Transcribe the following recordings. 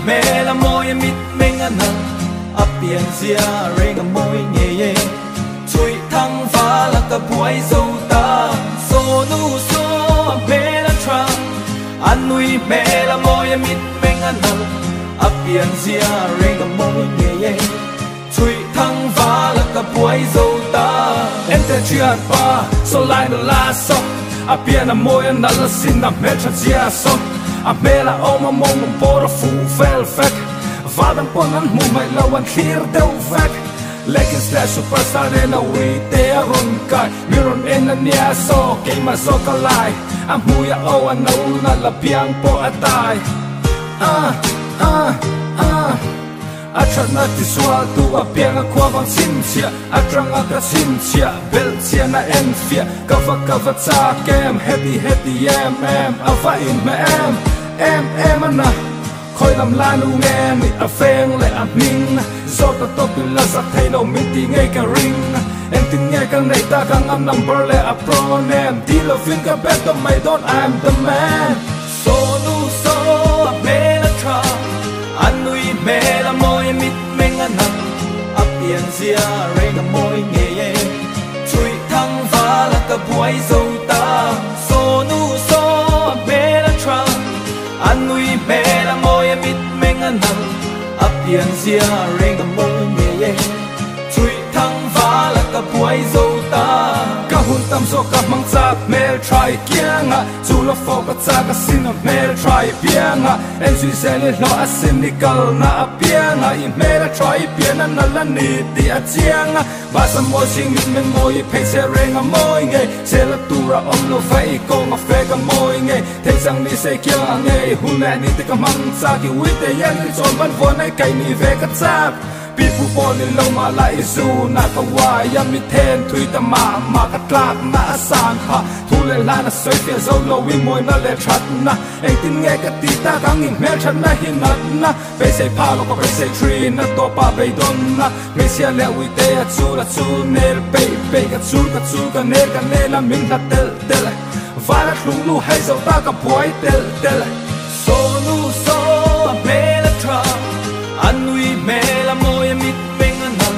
mê là môi mít mình ăn nặng ấp biển xia rê ngầm môi nhẹ nhẹ chui thăng phá là cả buổi dâu ta số nu số mê là trăng anh nuôi mê là môi mít mình ăn nặng ấp biển xia rê ngầm môi nhẹ nhẹ chui thăng phá là cả buổi dâu ta em te chuyện pa số lại nó la sông ấp biển là môi anh là xin làm mẹ cho chia sông a mela o ma mong mong por fu fel fek vadan ponan mu mai lawan clear deu fek lekin slash superstar in a way te aron kai miron en na nia so ke ma so kalai am hu ya o an na la piang po atai atrat na ti swal tu a piang a kwa bang sim sia atrang a ka sim sia bel sia na en fia cover cha kem happy em afa in ma em ana khoi lam la nu nghe mi a pheng le a ming zo ta to pin la sa thai lo mi ti ngai ka ring em tin nghe ka nei ta ka ngam number le a pronem ti lo fin ka bet to my don I'm the man so nu so me la tra an nui me la moi mit meng an nam a pian sia re na moi nge ye chui thăng va la ka buai zo ta so nu so me la tra an nui me la moi mit meng an nam a pian sia re na moi nge ye chui thăng va la ka buai zo ta ka hun tam so ka mang cha mel try kianga chu lo fo ka cha ka sin mel try pianga en sui se le lo a sin nikal na a pianga I mel try piana na la ni ti a chianga ba sam mo sing mit men moi pe se renga moi nge se la tu ra om lo fai ko ma fe ka moi nge te sang ni se kya nge hun na ni te ka mang cha ki wi te yan ni chon ban vo nai kai ni ve ka cha people born in low ma la isu na ka wa ya mi ten thui ta ma ka tlak na sang ha thu le la na soi fe zo lo wi moi na le chat na ei tin nge ka ti ta ka ngin mel chat na hin na pe se pa lo ko pe se tree na to pa be don na me sia le wi te a chu la chu nel pe ka chu ka ne la min la tel va la lu hai zo ta ka poi tel so nu so me la tra an nui me la moi mit meng an nam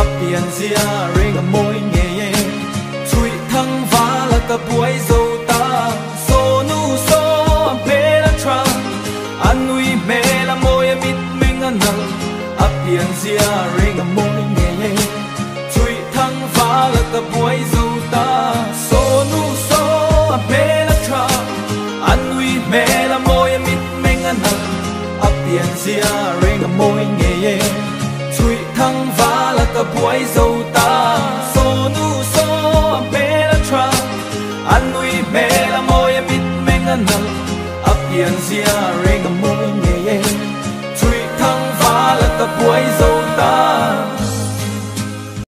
a pian sia ring a moi nge ye chui thăng va la ka buai zo ta so nu so me la tra an nui me la moi mit meng an nam a pian sia ring a moi nge ye chui thăng va la ka buai zo ta so nu so me la tra an nui me la moi mit meng an nam a pian sia ring a moi nge ye chui thăng va la ka buai zo ta so nu so me la tra an nui me la moi mit meng an nam a pian sia